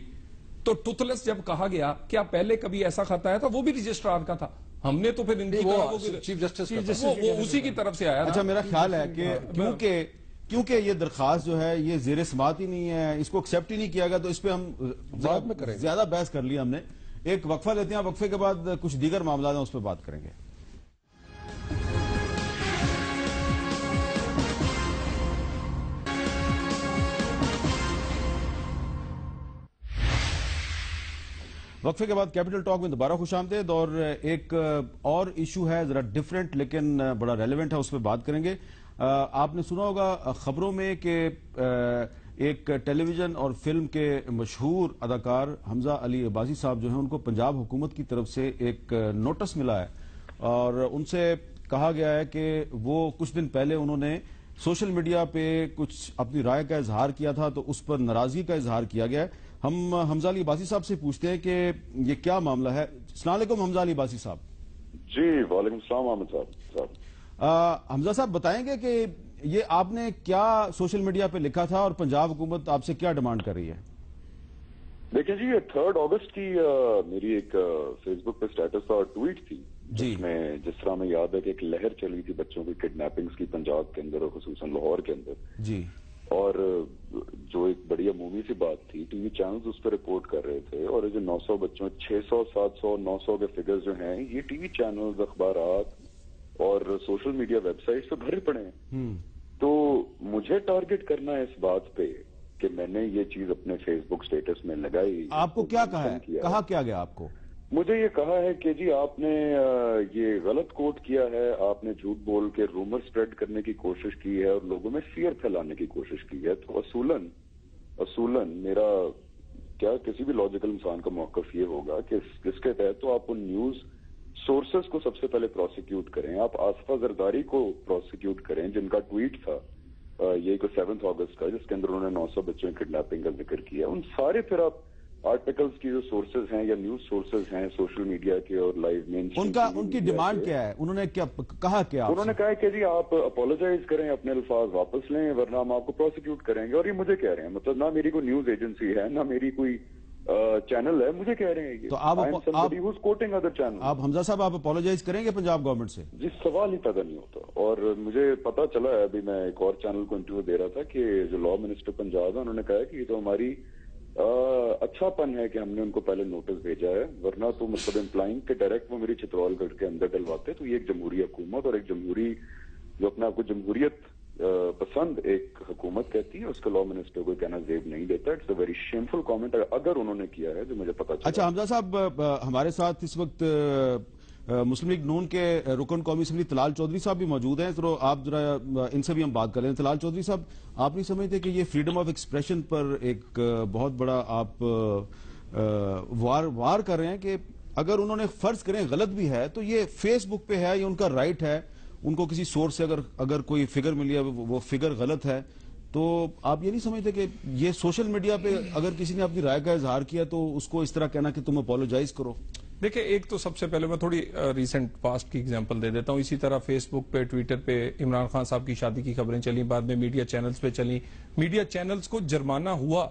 تو ٹوتھ لیس جب کہا گیا، کیا پہلے کبھی ایسا خط آیا تھا؟ وہ بھی رجسٹرار کا تھا. ہم نے تو پھر ان کی چیف جسٹس وہ اسی کی طرف سے آیا تھا. اچھا میرا خیال ہے کہ کیونکہ یہ درخواست جو ہے یہ زیر سماعت ہی نہیں ہے، اس کو ایکسپٹ ہی نہیں کیا گیا، تو اس پہ ہم بعد میں کریں گے. زیادہ بحث کر لیا ہم نے. ایک وقفہ لیتے ہیں، وقفے کے بعد کچھ دیگر معاملات ہیں اس پہ بات کریں گے. وقفے کے بعد کیپٹل ٹاک میں دوبارہ خوش آمدید. اور ایک اور ایشو ہے ذرا ڈیفرنٹ لیکن بڑا ریلیونٹ ہے، اس پہ بات کریں گے. آپ نے سنا ہوگا خبروں میں کہ ایک ٹیلی ویژن اور فلم کے مشہور اداکار حمزہ علی عباسی صاحب جو ہیں، ان کو پنجاب حکومت کی طرف سے ایک نوٹس ملا ہے اور ان سے کہا گیا ہے کہ وہ کچھ دن پہلے انہوں نے سوشل میڈیا پہ کچھ اپنی رائے کا اظہار کیا تھا، تو اس پر ناراضگی کا اظہار کیا گیا ہے. ہم حمزہ علی عباسی صاحب سے پوچھتے ہیں کہ یہ کیا معاملہ ہے. السلام علیکم حمزہ علی عباسی صاحب. جی وعلیکم السلام احمد صاحب. حمزہ صاحب بتائیں گے کہ یہ آپ نے کیا سوشل میڈیا پہ لکھا تھا اور پنجاب حکومت آپ سے کیا ڈیمانڈ کر رہی ہے؟ دیکھیں جی، یہ 3 اگست کی میری ایک فیس بک پہ اسٹیٹس اور ٹویٹ تھی، جس میں جس طرح میں یاد ہے کہ ایک لہر چلی تھی بچوں کی کڈنیپنگز کی پنجاب کے اندر اور خصوصاً لاہور کے اندر. جی. اور جو ایک بڑی عمومی سی بات تھی، ٹی وی چینلز اس پہ رپورٹ کر رہے تھے، اور جو 900 بچوں 600 700 900 کے فگرز جو ہیں، یہ ٹی وی چینلز، اخبارات اور سوشل میڈیا ویب سائٹس پہ بھرے پڑے ہیں. تو مجھے ٹارگٹ کرنا ہے اس بات پہ کہ میں نے یہ چیز اپنے فیس بک سٹیٹس میں لگائی. آپ کو کیا کہا ہے؟ کہا کیا گیا آپ کو؟ مجھے یہ کہا ہے کہ جی آپ نے یہ غلط کوٹ کیا ہے، آپ نے جھوٹ بول کے رومر سپریڈ کرنے کی کوشش کی ہے اور لوگوں میں فیئر پھیلانے کی کوشش کی ہے. تو اصولاً میرا کیا کسی بھی لاجیکل انسان کا موقف یہ ہوگا کہ جس کے تحت تو آپ ان نیوز سورسز کو سب سے پہلے پروسیکیوٹ کریں. آپ آصفہ زرداری کو پروسیکیوٹ کریں، جن کا ٹویٹ تھا یہ کو 7 اگست کا، جس کے اندر انہوں نے 900 بچوں کی کڈنیپنگ کا ذکر کیا. ان سارے پھر آپ آرٹیکلز کی جو سورسز ہیں یا نیوز سورسز ہیں سوشل میڈیا کے اور لائیو مین ان کی ڈیمانڈ کیا ہے؟ انہوں نے کیا کہا؟ انہوں نے کہا کہ جی آپ اپولوجائز کریں، اپنے الفاظ واپس لیں، ورنہ ہم آپ کو پروسیکیوٹ کریں گے. اور یہ مجھے کہہ رہے ہیں، مطلب نہ میری کوئی نیوز ایجنسی ہے، نہ میری کوئی چینل ہے، مجھے کہہ رہے ہیں یہ. تو آپ حمزہ صاحب آپ اپولوجائز کریں گے پنجاب گورنمنٹ سے؟ جی سوال ہی پیدا نہیں ہوتا. اور مجھے پتا چلا ہے، ابھی میں ایک اور چینل کو انٹرویو دے رہا تھا، کہ جو لا منسٹر پنجاب ہے، انہوں نے کہا کہ یہ تو ہماری اچھا پن ہے کہ ہم نے ان کو پہلے نوٹس بھیجا ہے، ورنہ تو مطلب امپلائنگ کہ ڈائریکٹ وہ میری چترال گڑھ کے اندر ڈلواتے. تو یہ ایک جمہوری حکومت اور ایک جمہوری جو اپنے آپ کو جمہوریت پسند ایک حکومت کہتی ہے، اس کا لا منسٹر کو کہنا زیب نہیں دیتا. It's a very shameful comment اگر انہوں نے کیا ہے، جو مجھے پتا چلا. اچھا حمزہ صاحب، ہمارے ساتھ اس وقت مسلم لیگ نون کے رکن قومی اسمبلی طلال چودھری صاحب بھی موجود ہیں، تو آپ ذرا ان سے بھی ہم بات کر لیں. طلال چودھری صاحب، آپ نہیں سمجھتے کہ یہ فریڈم آف ایکسپریشن پر ایک بہت بڑا آپ وار کر رہے ہیں کہ اگر انہوں نے فرض کریں غلط بھی ہے تو یہ فیس بک پہ ہے، یہ ان کا رائٹ ہے. ان کو کسی سورس سے اگر کوئی فگر ملی ہے، وہ فگر غلط ہے، تو آپ یہ نہیں سمجھتے کہ یہ سوشل میڈیا پہ اگر کسی نے اپنی رائے کا اظہار کیا تو اس کو اس طرح کہنا کہ تم اپولوجائز کرو؟ دیکھیں، ایک تو سب سے پہلے میں تھوڑی ریسنٹ پاسٹ کی ایگزامپل دے دیتا ہوں. اسی طرح فیس بک پہ، ٹویٹر پہ عمران خان صاحب کی شادی کی خبریں چلیں، بعد میں میڈیا چینلز پہ چلیں. میڈیا چینلز کو جرمانہ ہوا.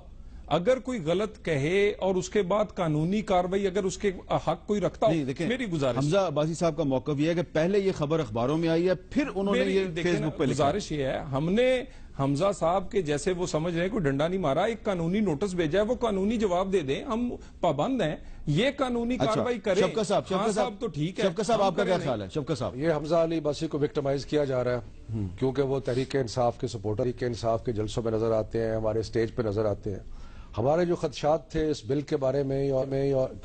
اگر کوئی غلط کہے اور اس کے بعد قانونی کاروائی اگر اس کے حق کوئی رکھتا ہو، میری گزارش حمزہ عباسی صاحب کا موقف یہ ہے کہ پہلے یہ خبر اخباروں میں آئی ہے، پھر انہوں نے یہ فیس بک پہ لکھا. گزارش یہ ہے، ہم نے حمزہ صاحب کے جیسے وہ سمجھ رہے ہیں کوئی ڈنڈا نہیں مارا، ایک قانونی نوٹس بھیجا ہے، وہ قانونی جواب دے دیں. ہم پابند ہیں، یہ قانونی کاروائی کریں. شفقت صاحب تو ٹھیک ہے. شفقت صاحب آپ کا کیا خیال ہے؟ شفقت صاحب، یہ حمزہ علی عباسی کو وکٹمائز کیا جا رہا ہے کیونکہ وہ تحریک انصاف کے سپورٹر، تحریک انصاف کے جلسوں میں نظر آتے ہیں، ہمارے سٹیج پہ نظر آتے ہیں. ہمارے جو خدشات تھے اس بل کے بارے میں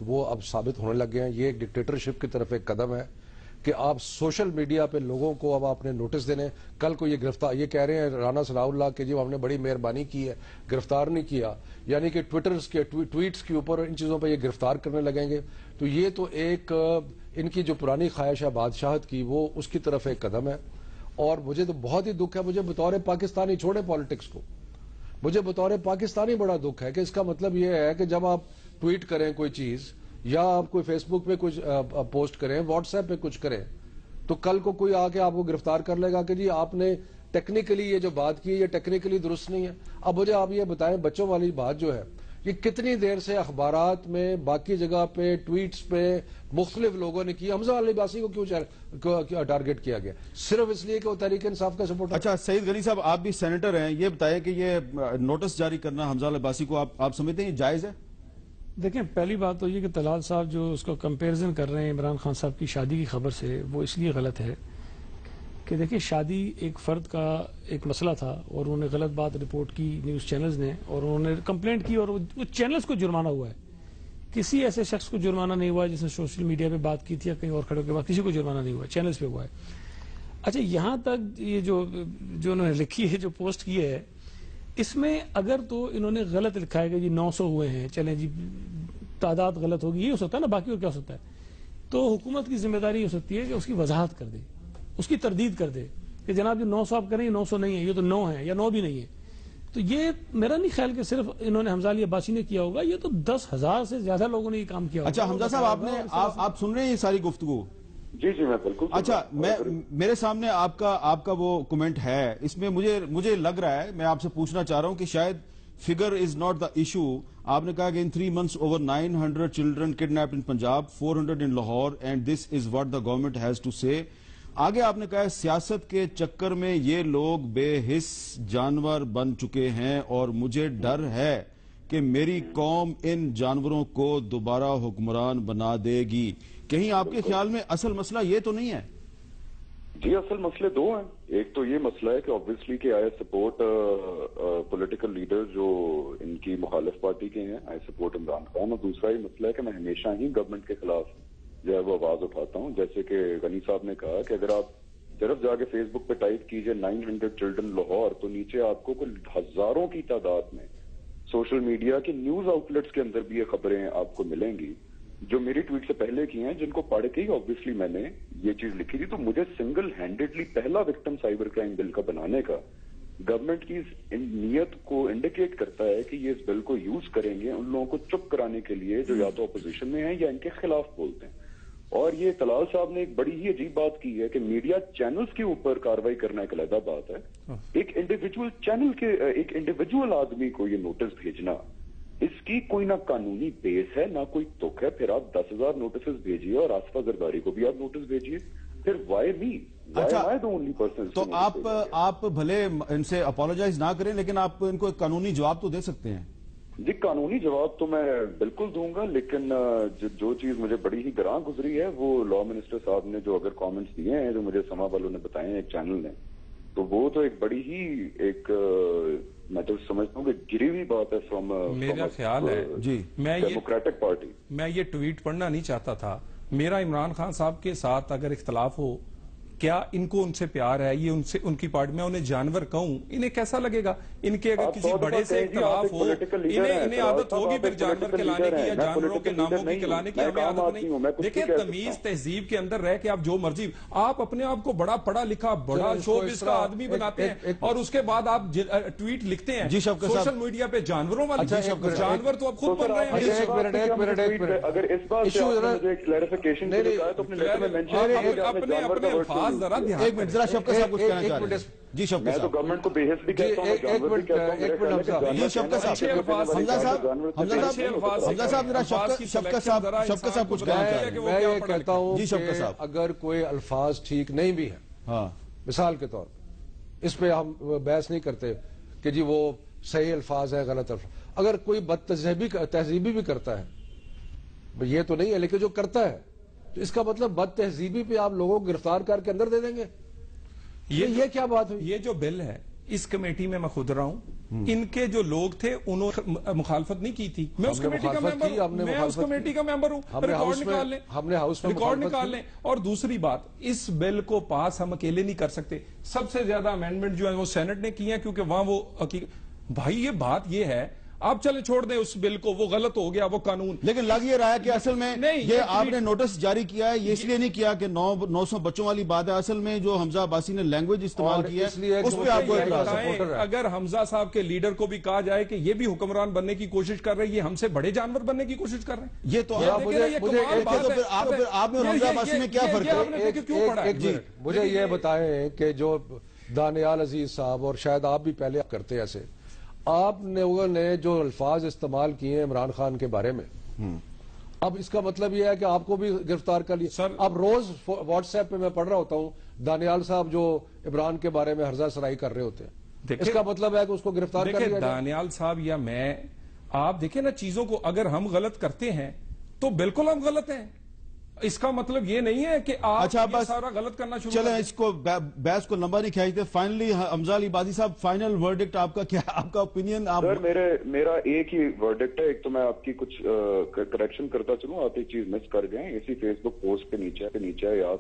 وہ اب ثابت ہونے لگ گئے ہیں. یہ ایک ڈکٹیٹرشپ کی طرف ایک قدم ہے کہ آپ سوشل میڈیا پہ لوگوں کو اب آپ نے نوٹس دینے. کل کو یہ گرفتار، یہ کہہ رہے ہیں رانا ثناء اللہ کہ جی ہم نے بڑی مہربانی کی ہے، گرفتار نہیں کیا، یعنی کہ ٹویٹرز کے ٹویٹس کے اوپر ان چیزوں پہ یہ گرفتار کرنے لگیں گے. تو یہ تو ایک ان کی جو پرانی خواہش ہے بادشاہت کی، وہ اس کی طرف ایک قدم ہے. اور مجھے تو بہت ہی دکھ ہے، مجھے بطور پاکستانی، چھوڑے پالیٹکس کو، مجھے بطور پاکستانی بڑا دکھ ہے کہ اس کا مطلب یہ ہے کہ جب آپ ٹویٹ کریں کوئی چیز، یا آپ کوئی فیس بک پہ کچھ پوسٹ کریں، واٹس ایپ پہ کچھ کریں، تو کل کو کوئی آ کے آپ کو گرفتار کر لے گا کہ جی آپ نے ٹیکنیکلی یہ جو بات کی ہے یہ ٹیکنیکلی درست نہیں ہے. اب مجھے آپ یہ بتائیں، بچوں والی بات جو ہے، یہ کتنی دیر سے اخبارات میں، باقی جگہ پہ، ٹویٹس پہ مختلف لوگوں نے کی. حمزہ عباسی کو کیوں ٹارگٹ کیا گیا؟ صرف اس لیے کہ وہ تحریک انصاف کا سپورٹر. اچھا سعید غنی صاحب، آپ بھی سینیٹر ہیں، یہ بتائیں کہ یہ نوٹس جاری کرنا حمزہ عباسی کو آپ سمجھتے ہیں یہ جائز ہے؟ دیکھیں، پہلی بات تو یہ کہ طلال صاحب جو اس کو کمپیرزن کر رہے ہیں عمران خان صاحب کی شادی کی خبر سے، وہ اس لیے غلط ہے کہ دیکھیں شادی ایک فرد کا ایک مسئلہ تھا، اور انہوں نے غلط بات رپورٹ کی نیوز چینلز نے، اور انہوں نے کمپلینٹ کی، اور وہ چینلز کو جرمانہ ہوا ہے. کسی ایسے شخص کو جرمانہ نہیں ہوا جس نے سوشل میڈیا پہ بات کی تھی یا کہیں اور کھڑے کے بعد، کسی کو جرمانہ نہیں ہوا، چینلز پہ ہوا ہے. اچھا، یہاں تک یہ جو انہوں نے لکھی ہے، جو پوسٹ کی ہے، اس میں اگر تو انہوں نے غلط لکھا ہے کہ جی 900 ہوئے ہیں، چلیں جی تعداد غلط ہوگی، یہ ہو سکتا ہے نا، باقی اور کیا ہو سکتا ہے. تو حکومت کی ذمہ داری ہو سکتی ہے کہ اس کی وضاحت کر دے، اس کی تردید کر دے کہ جناب جو 900 آپ کریں، یہ 900 نہیں ہے، یہ تو 9 ہے یا 9 بھی نہیں ہے. تو یہ میرا نہیں خیال کہ صرف انہوں نے حمزہ علی عباسی نے کیا ہوگا، یہ تو 10,000 سے زیادہ لوگوں نے یہ کام کیا ہوگا. اچھا حمزہ صاحب، آپ سن رہے ہیں یہ ساری گفتگو؟ جی میں بالکل. اچھا، میرے سامنے آپ کا وہ کمنٹ ہے، اس میں مجھے لگ رہا ہے، میں آپ سے پوچھنا چاہ رہا ہوں کہ شاید figure is not the issue. آپ نے کہا کہ in 3 months over 900 children kidnapped in Punjab, 400 in Lahore, and this is what the government has to say. آگے آپ نے کہا سیاست کے چکر میں یہ لوگ بے حس جانور بن چکے ہیں، اور مجھے ڈر ہے کہ میری قوم ان جانوروں کو دوبارہ حکمران بنا دے گی. کہیں آپ کے خیال میں اصل مسئلہ یہ تو نہیں ہے؟ جی، اصل مسئلے دو ہیں. ایک تو یہ مسئلہ ہے کہ آبویسلی کہ آئی سپورٹ پولیٹیکل لیڈر جو ان کی مخالف پارٹی کے ہیں، آئی سپورٹ عمران خان. اور دوسرا یہ مسئلہ ہے کہ میں ہمیشہ ہی گورنمنٹ کے خلاف جو ہے وہ آواز اٹھاتا ہوں. جیسے کہ غنی صاحب نے کہا کہ اگر آپ صرف جا کے فیس بک پہ ٹائپ کیجئے 900 چلڈرن لاہور، تو نیچے آپ کو کل ہزاروں کی تعداد میں سوشل میڈیا کے نیوز آؤٹ لیٹس کے اندر بھی یہ خبریں آپ کو ملیں گی جو میری ٹویٹ سے پہلے کی ہیں، جن کو پڑھ کے ہی آبویسلی میں نے یہ چیز لکھی تھی. تو مجھے سنگل ہینڈڈلی پہلا وکٹم سائبر کرائم بل کا بنانے کا گورنمنٹ کی نیت کو انڈیکیٹ کرتا ہے کہ یہ اس بل کو یوز کریں گے ان لوگوں کو چپ کرانے کے لیے جو یا تو اپوزیشن میں ہیں یا ان کے خلاف بولتے ہیں. اور یہ طلال صاحب نے ایک بڑی ہی عجیب بات کی ہے کہ میڈیا چینلز کے اوپر کاروائی کرنا ایک علیحدہ بات ہے. ایک انڈیویجول چینل کے ایک انڈیویجول آدمی کو یہ نوٹس بھیجنا، اس کی کوئی نہ قانونی بیس ہے نہ کوئی تک ہے. پھر آپ 10,000 نوٹسز بھیجیے اور آصفہ زرداری کو بھی آپ نوٹس بھیجیے. پھر وائی می؟ تو آپ بھلے ان سے اپولوجائز نہ کریں، لیکن آپ ان کو ایک قانونی جواب تو دے سکتے ہیں. جی، قانونی جواب تو میں بالکل دوں گا، لیکن جو چیز مجھے بڑی ہی گراں گزری ہے وہ لا منسٹر صاحب نے جو اگر کامنٹس دیے ہیں جو مجھے سما والوں نے بتائے ہیں ایک چینل نے، تو وہ تو ایک بڑی ہی ایک میں تو سمجھتا ہوں کہ گری ہوئی بات ہے فرام میرا خیال ہے جی ڈیموکریٹک پارٹی. میں یہ ٹویٹ پڑھنا نہیں چاہتا تھا. میرا عمران خان صاحب کے ساتھ اگر اختلاف ہو، کیا ان کو ان سے پیار ہے، یہ ان کی پارٹی میں انہیں جانور کہوں، انہیں کیسا لگے گا؟ ان کے اگر کسی بڑے سے اختلاف ہو، انہیں عادت ہوگی پھر جانور کھلانے کی یا جانوروں کے ناموں کی کھلانے کی. ہمیں عادت نہیں. دیکھیں، تمیز تہذیب کے اندر رہ کے آپ جو مرضی، آپ اپنے آپ کو بڑا پڑھا لکھا بڑا شوبز کا آدمی بناتے ہیں، اور اس کے بعد آپ ٹویٹ لکھتے ہیں سوشل میڈیا پہ جانوروں والی. جانور تو اب خود بن رہے ہیں. اگر اس بات سے مجھے کلیریفیکیشن دیا تو اپنے الفاظ ذرا دھیان. ایک منٹ، ذرا شفقت صاحب کچھ کہنا چاہ رہے ہیں. جی شفقت میں تو صاحب. گورنمنٹ کو بے حس بھی کہتا ہوں. جی شفقت صاحب، حمزہ صاحب ذرا شفقت صاحب کچھ کہنا چاہ رہے ہیں. میں یہ کہتا ہوں جی شفقت کہ صاحب، اگر کوئی الفاظ ٹھیک نہیں بھی ہیں، ہاں مثال کے طور پر اس پہ ہم بحث نہیں کرتے کہ جی وہ صحیح الفاظ ہے غلط الفاظ. اگر کوئی بد تہذیبی بھی کرتا ہے، یہ تو نہیں ہے لیکن جو کرتا ہے، تو اس کا مطلب بد تہذیبی پہ آپ لوگوں کو گرفتار کر کے اندر دے دیں گے؟ یہ کیا بات ہوئی؟ یہ جو بل ہے اس کمیٹی میں خود رہا ہوں، ان کے جو لوگ تھے انہوں نے مخالفت نہیں کی تھی. میں اس کمیٹی کا ممبر ہوں, میں اس کمیٹی کا ممبر ہوں. ریکارڈ نکال لیں, ہم نے ہاؤس میں ریکارڈ نکال لیں. اور دوسری بات, اس بل کو پاس ہم اکیلے نہیں کر سکتے. سب سے زیادہ امینڈمنٹ جو ہے وہ سینٹ نے کی ہیں, کیونکہ وہاں وہ بھائی یہ بات یہ ہے, آپ چلے چھوڑ دیں اس بل کو, وہ غلط ہو گیا وہ قانون. لیکن لگ یہ رہا ہے کہ اصل میں یہ آپ نے نوٹس جاری کیا ہے, یہ اس لیے نہیں کیا کہ 900 بچوں والی بات ہے. اصل میں جو حمزہ عباسی نے لینگویج استعمال کی ہے اس پہ آپ کو اعتراض ہے. اگر حمزہ صاحب کے لیڈر کو بھی کہا جائے کہ یہ بھی حکمران بننے کی کوشش کر رہے ہیں, یہ ہم سے بڑے جانور بننے کی کوشش کر رہے ہیں, یہ تو آپ میں حمزہ عباسی میں کیا فرق ہے؟ مجھے یہ بتائیں کہ جو دانیال عزیز صاحب, اور شاید آپ بھی پہلے کرتے ایسے, آپ لوگوں نے جو الفاظ استعمال کیے ہیں عمران خان کے بارے میں, اب اس کا مطلب یہ ہے کہ آپ کو بھی گرفتار کر لیا. اب روز واٹس ایپ پہ میں پڑھ رہا ہوتا ہوں دانیال صاحب جو عمران کے بارے میں ہرزہ سرائی کر رہے ہوتے ہیں, اس کا مطلب ہے کہ اس کو گرفتار کر لیا جائے. دانیال صاحب یا میں, آپ دیکھیں نا چیزوں کو, اگر ہم غلط کرتے ہیں تو بالکل ہم غلط ہیں. اس کا مطلب یہ نہیں ہے کہ آپ سارا غلط کرنا شروع چلیں اس کو بحث کو لمبا نہیں کھینچتے. فائنلی حمزہ علی عباسی صاحب, فائنل ورڈکٹ آپ کا کیا, آپ کا اوپینین؟ سر میرا ایک ہی ورڈکٹ ہے. ایک تو میں آپ کی کچھ کریکشن کرتا چلوں, آپ ایک چیز مس کر گئے ہیں. اسی فیس بک پوسٹ کے نیچے ایاز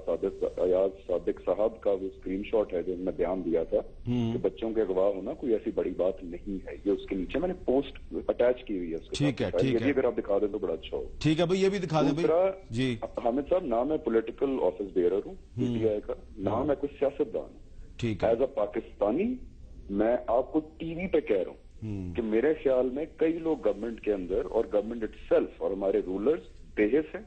صادق صاحب کا وہ اسکرین شاٹ ہے جو میں بیان دیا تھا کہ بچوں کے اغوا ہونا کوئی ایسی بڑی بات نہیں ہے, یہ اس کے نیچے میں نے پوسٹ اٹیچ کی ہوئی ہے. ٹھیک ہے, ٹھیک ہے, اگر آپ دکھا دیں تو بڑا اچھا ہو. ٹھیک ہے بھائی, یہ بھی دکھا دیں بھائی. جی حامد صاحب, نہ میں پولیٹیکل آفس بیئرر ہوں پی ٹی آئی کا, نہ میں کوئی سیاستدان ہوں. ٹھیک ہے, ایز اے پاکستانی میں آپ کو ٹی وی پہ کہہ رہا ہوں کہ میرے خیال میں کئی لوگ گورنمنٹ کے اندر اور گورنمنٹ اٹ سیلف اور ہمارے رولرز بے حس ہیں,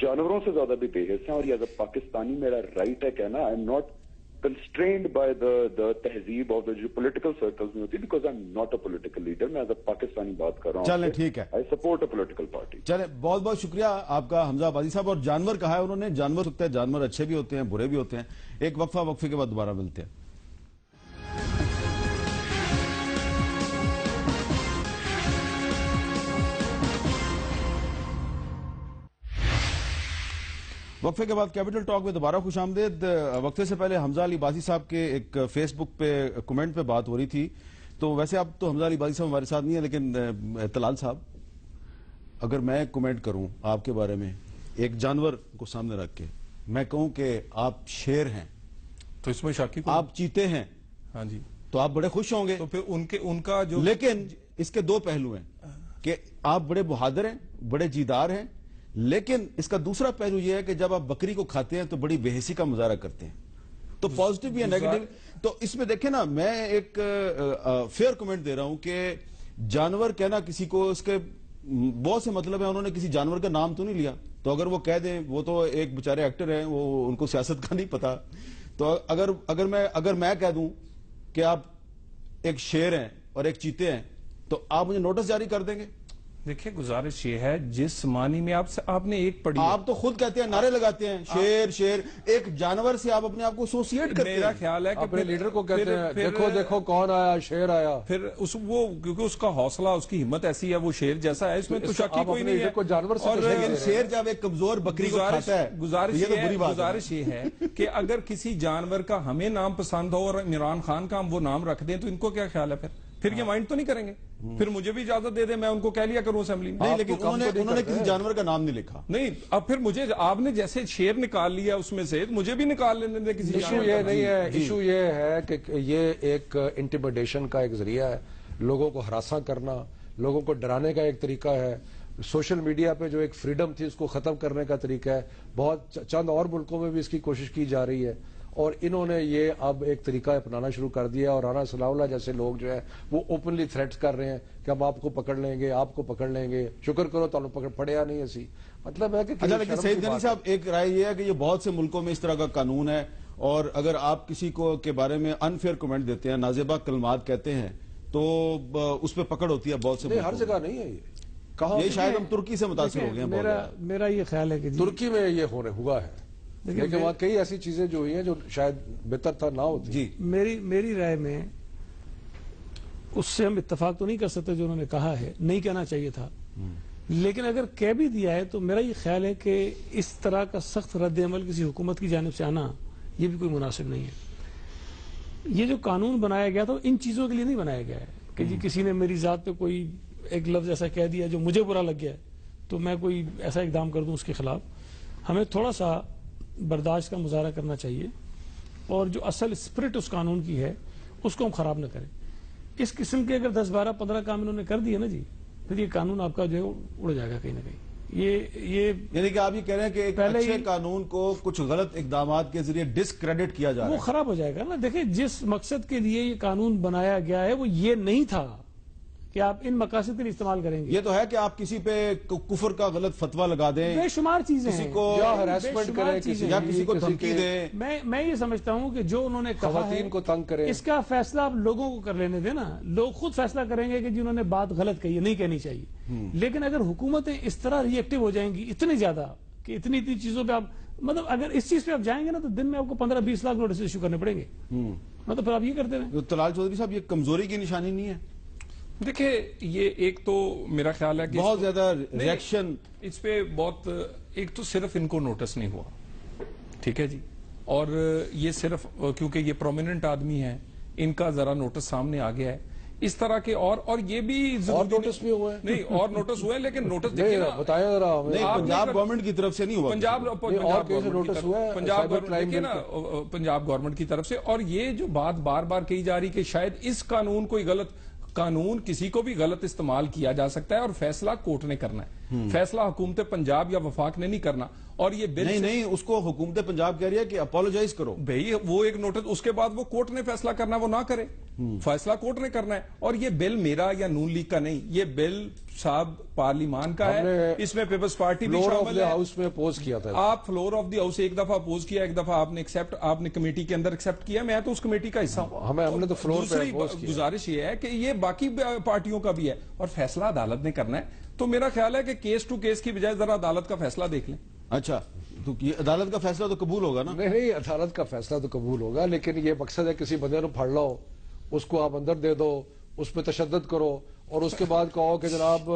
جانوروں سے زیادہ بھی بے حس ہیں. اور یہ ایز اے پاکستانی میرا رائٹ ہے کہنا, I am not constrained by the تہذیب of the جو political circles میں ہوتی, because I'm not a political leader. میں ایز اے پاکستانی بات کر رہا ہوں. چلیں ٹھیک ہے, I support a political party. چلیں بہت بہت شکریہ آپ کا حمزہ عباسی صاحب. اور جانور کہا ہے انہوں نے, جانور سکتے ہیں, جانور اچھے بھی ہوتے ہیں برے بھی ہوتے ہیں. ایک وقفے کے بعد دوبارہ ملتے ہیں. وقفے کے بعد کیپٹل ٹاک میں دوبارہ خوش آمدید. وقفے سے پہلے حمزہ علی عباسی صاحب کے ایک فیس بک پہ کمنٹ پہ بات ہو رہی تھی. تو ویسے اب تو حمزہ علی عباسی صاحب ہمارے ساتھ نہیں ہے, لیکن طلال صاحب, اگر میں کمنٹ کروں آپ کے بارے میں ایک جانور کو سامنے رکھ کے, میں کہوں کہ آپ شیر ہیں, تو اس میں شاکی کو, آپ چیتے ہیں, ہاں جی, تو آپ بڑے خوش ہوں گے. تو پھر ان کا جو, لیکن اس کے دو پہلو ہیں کہ آپ بڑے بہادر ہیں, بڑے جیدار ہیں, لیکن اس کا دوسرا پہلو یہ ہے کہ جب آپ بکری کو کھاتے ہیں تو بڑی بے حسی کا مظاہرہ کرتے ہیں. تو پازیٹیو بھی ہے, نیگیٹو. تو اس میں دیکھیں نا, میں ایک فیئر کمنٹ دے رہا ہوں کہ جانور کہنا کسی کو, اس کے بہت سے مطلب ہیں, انہوں نے کسی جانور کا نام تو نہیں لیا. تو اگر وہ کہہ دیں, وہ تو ایک بیچارے ایکٹر ہیں, وہ ان کو سیاست کا نہیں پتا. تو اگر میں کہہ دوں کہ آپ ایک شیر ہیں اور ایک چیتے ہیں, تو آپ مجھے نوٹس جاری کر دیں گے؟ دیکھیں گزارش یہ ہے, جس معنی میں آپ نے ایک پڑھی, آپ تو خود کہتے ہیں, نعرے لگاتے ہیں شیر شیر, ایک جانور سے آپ اپنے آپ کو ایسوسیٹ کرتے ہیں. میرا خیال ہے کہ اپنے لیڈر کو کہتے ہیں دیکھو دیکھو کون آیا, شیر آیا. پھر وہ کیونکہ اس کا حوصلہ, اس کی ہمت ایسی ہے, وہ شیر جیسا ہے, اس میں تو شکی کوئی نہیں ہے. جانور سے لیکن شیر جب ایک کمزور بکری کو کھاتا ہے, گزارش یہ ہے کہ اگر کسی جانور کا ہمیں نام پسند ہو اور عمران خان کا ہم وہ نام رکھ دیں, تو ان کو کیا خیال ہے, پھر یہ مائنڈ تو نہیں کریں گے. پھر مجھے بھی اجازت دے دیں, میں ان کو کہہ لیا کروں اسمبلی میں. نہیں, لیکن انہوں نے کسی جانور کا نام نہیں لکھا. نہیں, اب پھر مجھے, آپ نے جیسے شیر نکال لیا اس میں سے, مجھے بھی نکال لینے دیں کسی. ایشو یہ نہیں ہے, ایشو یہ ہے کہ یہ ایک انٹیمیڈیشن کا ایک ذریعہ ہے, لوگوں کو ہراساں کرنا, لوگوں کو ڈرانے کا ایک طریقہ ہے. سوشل میڈیا پہ جو ایک فریڈم تھی اس کو ختم کرنے کا طریقہ ہے. بہت چند اور ملکوں میں بھی اس کی کوشش کی جا رہی ہے, اور انہوں نے یہ اب ایک طریقہ اپنانا شروع کر دیا. اور رانا ثناء اللہ جیسے لوگ جو ہے وہ اوپنلی تھریٹس کر رہے ہیں کہ ہم آپ کو پکڑ لیں گے, آپ کو پکڑ لیں گے, شکر کرو تو پڑیا نہیں ایسی. مطلب ہے کہ لیکن سعید غنی صاحب, ایک رائے یہ ہے کہ یہ بہت سے ملکوں میں اس طرح کا قانون ہے, اور اگر آپ کسی کو کے بارے میں انفیئر کمنٹ دیتے ہیں, نازیبا کلمات کہتے ہیں, تو اس پہ پکڑ ہوتی ہے بہت سے. ہر جگہ نہیں ہے یہ, یہ شاید ہم ترکی سے متاثر ہو گئے ہیں. میرا یہ خیال ہے کہ ترکی میں یہ ہوا ہے, لیکن وہاں کئی ایسی چیزیں جو ہوئی ہیں جو شاید بہتر تھا نہ ہوتی. جی, میری رائے میں اس سے ہم اتفاق تو نہیں کر سکتے جو انہوں نے کہا ہے, نہیں کہنا چاہیے تھا. لیکن اگر کہہ بھی دیا ہے تو میرا یہ خیال ہے کہ اس طرح کا سخت رد عمل کسی حکومت کی جانب سے آنا یہ بھی کوئی مناسب نہیں ہے. یہ جو قانون بنایا گیا تھا ان چیزوں کے لیے نہیں بنایا گیا ہے کہ جی کسی نے میری ذات پہ کوئی ایک لفظ ایسا کہہ دیا جو مجھے برا لگ گیا ہے تو میں کوئی ایسا اقدام کر دوں اس کے خلاف. ہمیں تھوڑا سا برداشت کا مظاہرہ کرنا چاہیے اور جو اصل اسپرٹ اس قانون کی ہے اس کو ہم خراب نہ کریں. اس قسم کے اگر 10 12 15 کام انہوں نے کر دیے نا جی, پھر یہ قانون آپ کا جو ہے اڑ جائے گا کہیں نہ کہیں. یہ یعنی کہ آپ یہ کہہ رہے ہیں کہ ایک اچھے قانون کو کچھ غلط اقدامات کے ذریعے ڈسکریڈٹ کیا جا رہا ہے, وہ خراب ہو جائے گا نا. دیکھیں جس مقصد کے لیے یہ قانون بنایا گیا ہے وہ یہ نہیں تھا کہ آپ ان مقاصد کے لیے استعمال کریں گے. یہ تو ہے کہ آپ کسی پہ کفر کا غلط فتویٰ لگا دیں, بے شمار چیزیں کسی ہیں کو یا ہراسمنٹ کریں یا کسی کو دھمکی دیں. میں یہ سمجھتا ہوں کہ جو انہوں نے کہا ہے خواتین کو تنگ کریں. اس کا فیصلہ آپ لوگوں کو کر لینے دیں نا. لوگ خود فیصلہ کریں گے کہ جنہوں نے بات غلط کہی ہے نہیں کہنی چاہیے. لیکن اگر حکومتیں اس طرح ری ایکٹیو ہو جائیں گی اتنی زیادہ کہ اتنی چیزوں پہ آپ مطلب اگر اس چیز پہ آپ جائیں گے نا تو دن میں آپ کو 15 20 لاکھ نوٹس ایشو کرنے پڑیں گے. مطلب پھر آپ یہ کرتے رہیں. طلال چودھری صاحب, یہ کمزوری کی نشانی نہیں ہے؟ دیکھیں یہ ایک تو میرا خیال ہے کہ بہت زیادہ ریئیکشن اس پہ بہت, ایک تو صرف ان کو نوٹس نہیں ہوا, ٹھیک ہے جی, اور یہ صرف کیونکہ یہ پرومیننٹ آدمی ہیں ان کا ذرا نوٹس سامنے آ گیا ہے. اس طرح کے اور یہ بھی اور نوٹس بھی ہوئے ہیں. نہیں اور نوٹس ہوئے لیکن نوٹس دیکھیے نا, بتائیں ذرا ہمیں. نہیں, پنجاب گورنمنٹ کی طرف سے نہیں ہوا. پنجاب گورنمنٹ کی طرف سے. اور یہ جو بات بار بار کہی جا رہی کہ شاید اس قانون کوئی غلط قانون کسی کو بھی غلط استعمال کیا جا سکتا ہے اور فیصلہ کورٹ نے کرنا ہے, فیصلہ حکومت پنجاب یا وفاق نے نہیں کرنا. اور یہ بل نہیں اس کو حکومت پنجاب کہہ رہی ہے کہ اپولوجائز کرو بھئی, وہ ایک نوٹس, اس کے بعد وہ کورٹ نے فیصلہ کرنا ہے, وہ نہ کرے, فیصلہ کورٹ نے کرنا ہے. اور یہ بل میرا یا نون لیگ کا نہیں, یہ بل صاحب پارلیمان کا ہے, اس میں پیپلز پارٹی بھی شامل ہے. ہاؤس میں اپوز کیا تھا آپ فلور آف دی ہاؤس ایک دفعہ اپوز کیا, ایک دفعہ آپ نے کمیٹی کے اندر ایکسپٹ کیا, میں تو اس کمیٹی کا حصہ ہوں. ہم نے تو فلور پہ اپوز کیا. گزارش یہ ہے کہ یہ باقی پارٹیوں کا بھی ہے اور فیصلہ عدالت نے کرنا ہے. تو میرا خیال ہے کہ کیس ٹو کیس کی بجائے ذرا عدالت کا فیصلہ دیکھ لیں. اچھا, تو یہ عدالت کا فیصلہ تو قبول ہوگا نا؟ نہیں, عدالت کا فیصلہ تو قبول ہوگا, لیکن یہ مقصد ہے کسی بندے کو پھڑ لو, اس کو آپ اندر دے دو, اس پہ تشدد کرو اور اس کے بعد کہو کہ جناب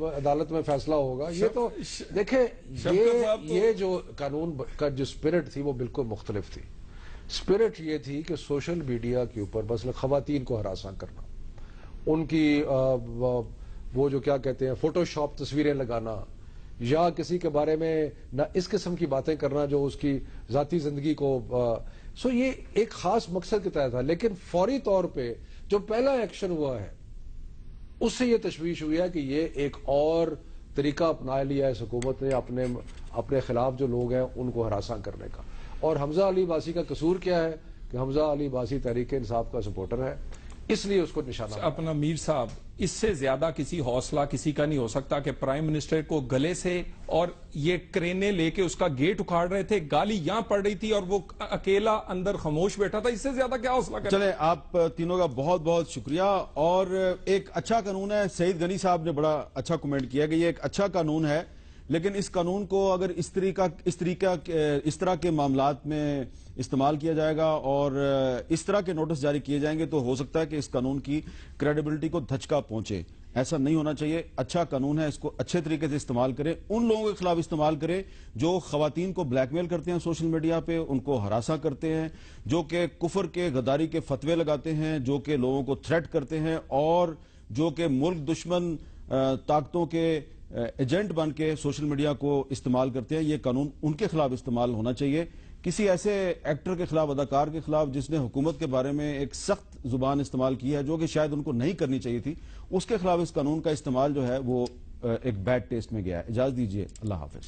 عدالت میں فیصلہ ہوگا. یہ تو دیکھیں یہ جو قانون کا جو اسپرٹ تھی وہ بالکل مختلف تھی. اسپرٹ یہ تھی کہ سوشل میڈیا کے اوپر بس خواتین کو ہراساں کرنا, ان کی وہ جو کیا کہتے ہیں فوٹو شاپ تصویریں لگانا یا کسی کے بارے میں نہ اس قسم کی باتیں کرنا جو اس کی ذاتی زندگی کو یہ ایک خاص مقصد کے تحت تھا. لیکن فوری طور پہ جو پہلا ایکشن ہوا ہے اس سے یہ تشویش ہوئی ہے کہ یہ ایک اور طریقہ اپنا لیا ہے اس حکومت نے اپنے خلاف جو لوگ ہیں ان کو ہراساں کرنے کا. اور حمزہ علی عباسی کا قصور کیا ہے کہ حمزہ علی عباسی تحریک انصاف کا سپورٹر ہے, اس لیے اس کو نشانہ اپنا میر صاحب اس سے زیادہ کسی حوصلہ کسی کا نہیں ہو سکتا کہ پرائم منسٹر کو گلے سے اور یہ کرینے لے کے اس کا گیٹ اکھاڑ رہے تھے, گالی یہاں پڑ رہی تھی اور وہ اکیلا اندر خاموش بیٹھا تھا. اس سے زیادہ کیا حوصلہ کریں. چلیں, آپ تینوں کا بہت بہت شکریہ. اور ایک اچھا قانون ہے, سعید غنی صاحب نے بڑا اچھا کمنٹ کیا کہ یہ ایک اچھا قانون ہے, لیکن اس قانون کو اگر اس طرح کے معاملات میں استعمال کیا جائے گا اور اس طرح کے نوٹس جاری کیے جائیں گے تو ہو سکتا ہے کہ اس قانون کی کریڈیبلٹی کو دھچکا پہنچے. ایسا نہیں ہونا چاہیے. اچھا قانون ہے, اس کو اچھے طریقے سے استعمال کریں. ان لوگوں کے خلاف استعمال کریں جو خواتین کو بلیک میل کرتے ہیں سوشل میڈیا پہ, ان کو ہراساں کرتے ہیں, جو کہ کفر کے غداری کے فتوے لگاتے ہیں, جو کہ لوگوں کو تھریٹ کرتے ہیں اور جو کہ ملک دشمن طاقتوں کے ایجنٹ بن کے سوشل میڈیا کو استعمال کرتے ہیں. یہ قانون ان کے خلاف استعمال ہونا چاہیے. کسی ایسے ایکٹر کے خلاف, اداکار کے خلاف جس نے حکومت کے بارے میں ایک سخت زبان استعمال کی ہے جو کہ شاید ان کو نہیں کرنی چاہیے تھی, اس کے خلاف اس قانون کا استعمال جو ہے وہ ایک بیڈ ٹیسٹ میں گیا ہے. اجازت دیجیے, اللہ حافظ.